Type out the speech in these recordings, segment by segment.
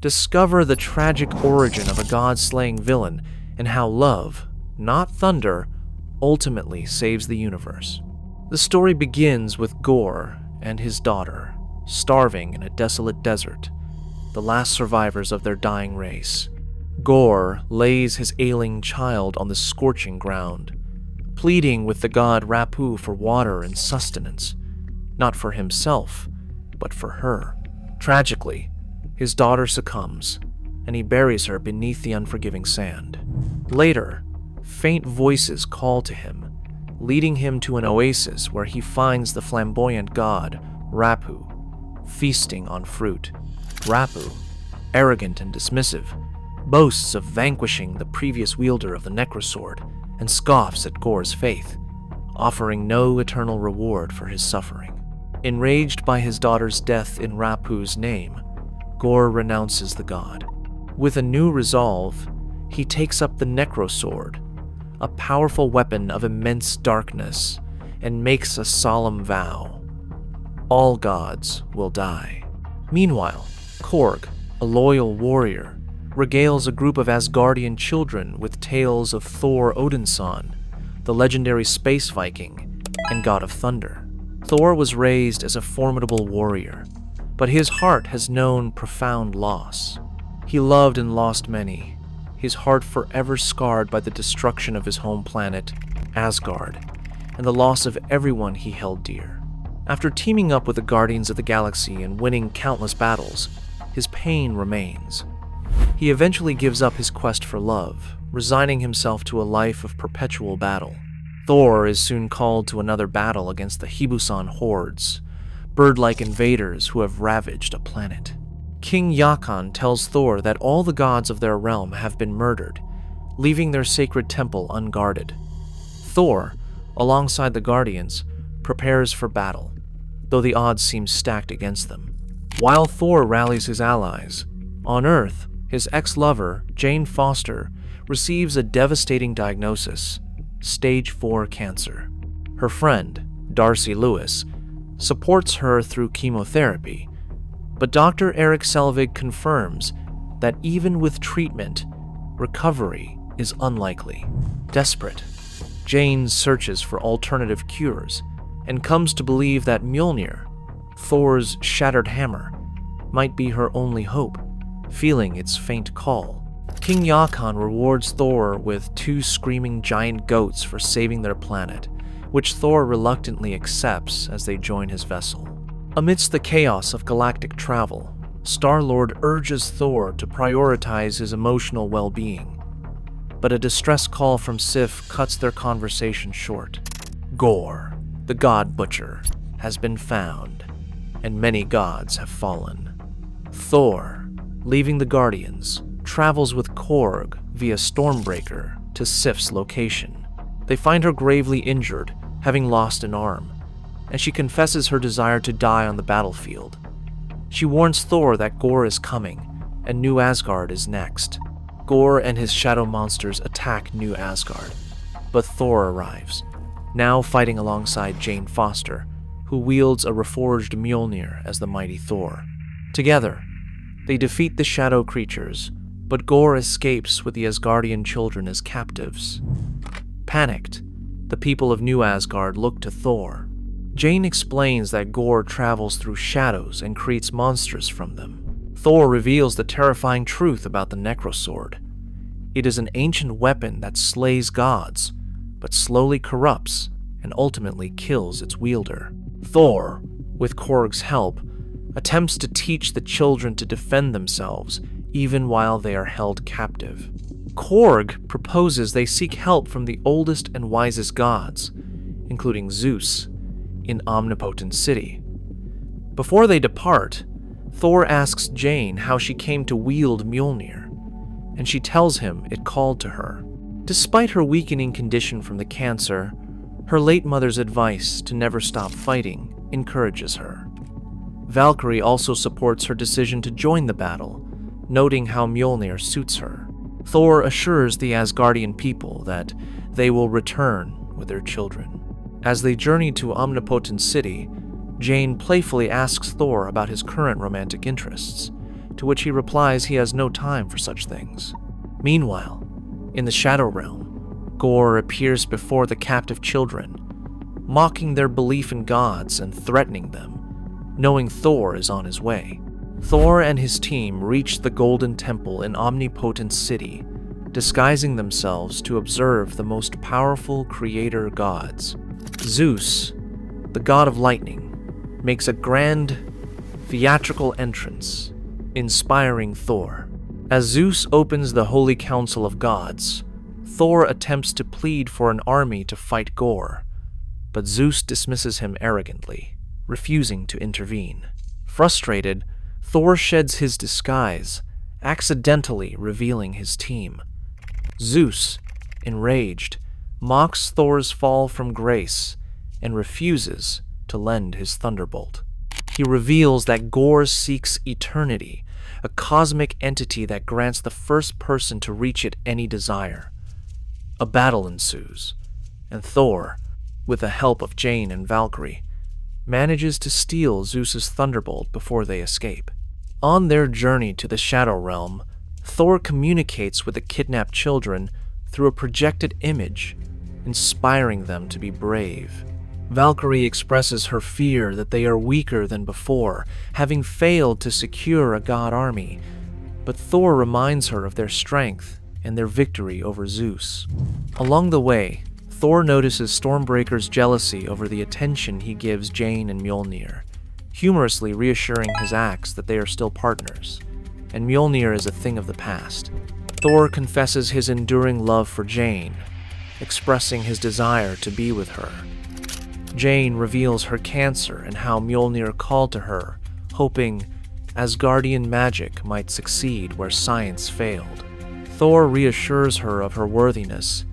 Discover the tragic origin of a god-slaying villain and how love, not thunder, ultimately saves the universe. The story begins with Gor and his daughter, starving in a desolate desert, the last survivors of their dying race. Gor lays his ailing child on the scorching ground, pleading with the god Rapu for water and sustenance, not for himself, but for her. Tragically, his daughter succumbs, and he buries her beneath the unforgiving sand. Later, faint voices call to him, leading him to an oasis where he finds the flamboyant god, Rapu, feasting on fruit. Rapu, arrogant and dismissive, boasts of vanquishing the previous wielder of the Necrosword and scoffs at Gor's faith, offering no eternal reward for his suffering. Enraged by his daughter's death in Rapu's name, Gor renounces the god. With a new resolve, he takes up the Necrosword, a powerful weapon of immense darkness, and makes a solemn vow. All gods will die. Meanwhile, Korg, a loyal warrior, regales a group of Asgardian children with tales of Thor Odinson, the legendary space Viking and god of thunder. Thor was raised as a formidable warrior, but his heart has known profound loss. He loved and lost many, his heart forever scarred by the destruction of his home planet, Asgard, and the loss of everyone he held dear. After teaming up with the Guardians of the Galaxy and winning countless battles, his pain remains. He eventually gives up his quest for love, resigning himself to a life of perpetual battle. Thor is soon called to another battle against the Hibusan hordes, bird-like invaders who have ravaged a planet. King Yakan tells Thor that all the gods of their realm have been murdered, leaving their sacred temple unguarded. Thor, alongside the Guardians, prepares for battle, though the odds seem stacked against them. While Thor rallies his allies, on Earth, his ex-lover, Jane Foster, receives a devastating diagnosis: Stage 4 cancer. Her friend, Darcy Lewis, supports her through chemotherapy, but Dr. Eric Selvig confirms that even with treatment, recovery is unlikely. Desperate, Jane searches for alternative cures and comes to believe that Mjolnir, Thor's shattered hammer, might be her only hope, feeling its faint call. King Yakan rewards Thor with 2 screaming giant goats for saving their planet, which Thor reluctantly accepts as they join his vessel. Amidst the chaos of galactic travel, Star-Lord urges Thor to prioritize his emotional well-being, but a distress call from Sif cuts their conversation short. Gor, the God Butcher, has been found, and many gods have fallen. Thor, leaving the Guardians, travels with Korg via Stormbreaker to Sif's location. They find her gravely injured, having lost an arm, and she confesses her desire to die on the battlefield. She warns Thor that Gor is coming, and New Asgard is next. Gor and his shadow monsters attack New Asgard, but Thor arrives, now fighting alongside Jane Foster, who wields a reforged Mjolnir as the mighty Thor. Together, they defeat the shadow creatures, but Gor escapes with the Asgardian children as captives. Panicked, the people of New Asgard look to Thor. Jane explains that Gor travels through shadows and creates monsters from them. Thor reveals the terrifying truth about the Necrosword. It is an ancient weapon that slays gods, but slowly corrupts and ultimately kills its wielder. Thor, with Korg's help, attempts to teach the children to defend themselves even while they are held captive. Korg proposes they seek help from the oldest and wisest gods, including Zeus, in Omnipotent City. Before they depart, Thor asks Jane how she came to wield Mjolnir, and she tells him it called to her. Despite her weakening condition from the cancer, her late mother's advice to never stop fighting encourages her. Valkyrie also supports her decision to join the battle, noting how Mjolnir suits her. Thor assures the Asgardian people that they will return with their children. As they journey to Omnipotent City, Jane playfully asks Thor about his current romantic interests, to which he replies he has no time for such things. Meanwhile, in the Shadow Realm, Gor appears before the captive children, mocking their belief in gods and threatening them, knowing Thor is on his way. Thor and his team reach the Golden Temple in Omnipotent City, disguising themselves to observe the most powerful creator gods. Zeus, the god of lightning, makes a grand theatrical entrance, inspiring Thor. As Zeus opens the Holy Council of Gods, Thor attempts to plead for an army to fight Gor, but Zeus dismisses him arrogantly, refusing to intervene. Frustrated, Thor sheds his disguise, accidentally revealing his team. Zeus, enraged, mocks Thor's fall from grace and refuses to lend his thunderbolt. He reveals that Gor seeks eternity, a cosmic entity that grants the first person to reach it any desire. A battle ensues, and Thor, with the help of Jane and Valkyrie, manages to steal Zeus's thunderbolt before they escape. On their journey to the Shadow Realm, Thor communicates with the kidnapped children through a projected image, inspiring them to be brave. Valkyrie expresses her fear that they are weaker than before, having failed to secure a god army, but Thor reminds her of their strength and their victory over Zeus. Along the way, Thor notices Stormbreaker's jealousy over the attention he gives Jane and Mjolnir, humorously reassuring his axe that they are still partners, and Mjolnir is a thing of the past. Thor confesses his enduring love for Jane, expressing his desire to be with her. Jane reveals her cancer and how Mjolnir called to her, hoping Asgardian magic might succeed where science failed. Thor reassures her of her worthiness,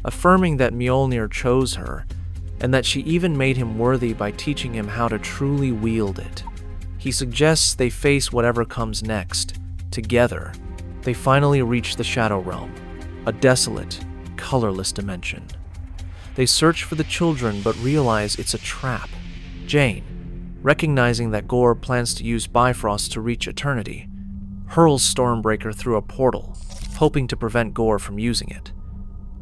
affirming that Mjolnir chose her, and that she even made him worthy by teaching him how to truly wield it. He suggests they face whatever comes next, together. They finally reach the Shadow Realm, a desolate, colorless dimension. They search for the children but realize it's a trap. Jane, recognizing that Gor plans to use Bifrost to reach eternity, hurls Stormbreaker through a portal, hoping to prevent Gor from using it.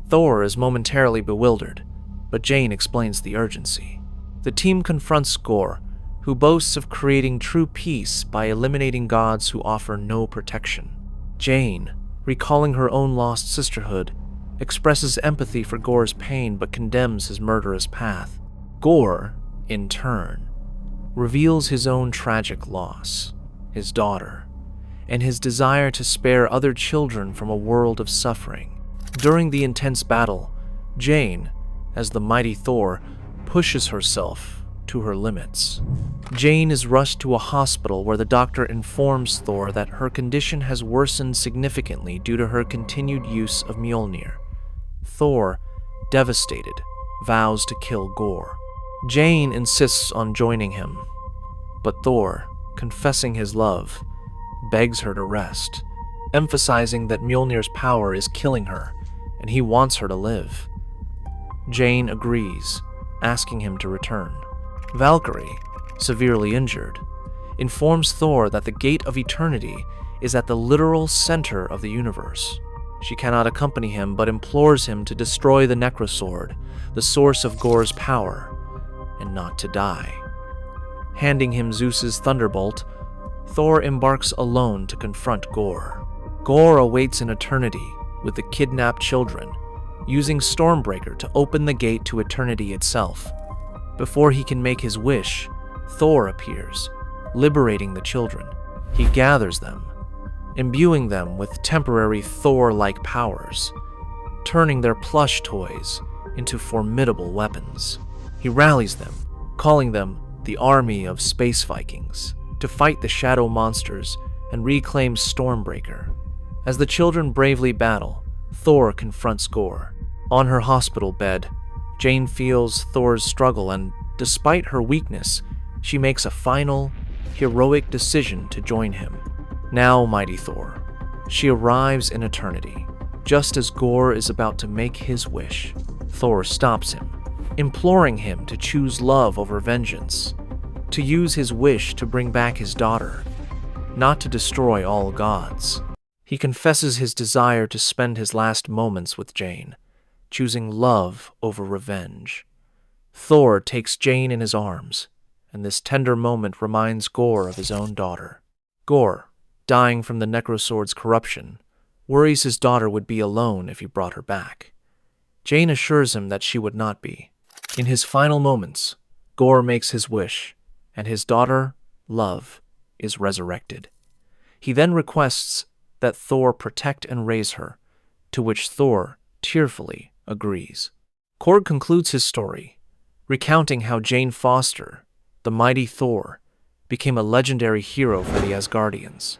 Thor is momentarily bewildered, but Jane explains the urgency. The team confronts Gor, who boasts of creating true peace by eliminating gods who offer no protection. Jane, recalling her own lost sisterhood, expresses empathy for Gor's pain but condemns his murderous path. Gor, in turn, reveals his own tragic loss, his daughter, and his desire to spare other children from a world of suffering. During the intense battle, Jane, as the mighty Thor, pushes herself to her limits. Jane is rushed to a hospital where the doctor informs Thor that her condition has worsened significantly due to her continued use of Mjolnir. Thor, devastated, vows to kill Gor. Jane insists on joining him, but Thor, confessing his love, begs her to rest, emphasizing that Mjolnir's power is killing her, and he wants her to live. Jane agrees, asking him to return. Valkyrie, severely injured, informs Thor that the Gate of Eternity is at the literal center of the universe. She cannot accompany him, but implores him to destroy the Necrosword, the source of Gor's power, and not to die. Handing him Zeus's thunderbolt, Thor embarks alone to confront Gor. Gor awaits in eternity with the kidnapped children, using Stormbreaker to open the gate to eternity itself. Before he can make his wish, Thor appears, liberating the children. He gathers them, imbuing them with temporary Thor-like powers, turning their plush toys into formidable weapons. He rallies them, calling them the Army of Space Vikings, to fight the shadow monsters and reclaim Stormbreaker. As the children bravely battle, Thor confronts Gor. On her hospital bed, Jane feels Thor's struggle and, despite her weakness, she makes a final, heroic decision to join him. Now, mighty Thor, she arrives in eternity, just as Gor is about to make his wish. Thor stops him, imploring him to choose love over vengeance, to use his wish to bring back his daughter. not to destroy all gods. He confesses his desire to spend his last moments with Jane, choosing love over revenge. Thor takes Jane in his arms, and this tender moment reminds Gor of his own daughter. Gor, dying from the Necrosword's corruption, worries his daughter would be alone if he brought her back. Jane assures him that she would not be. In his final moments, Gor makes his wish, and his daughter, Love, is resurrected. He then requests that Thor protect and raise her, to which Thor tearfully agrees. Korg concludes his story, recounting how Jane Foster, the mighty Thor, became a legendary hero for the Asgardians,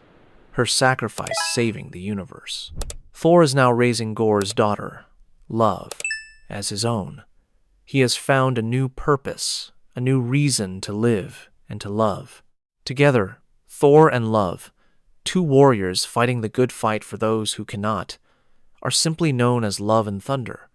her sacrifice saving the universe. Thor is now raising Gor's daughter, Love, as his own. He has found a new purpose, a new reason to live and to love. Together, Thor and Love, two warriors fighting the good fight for those who cannot, are simply known as Love and Thunder.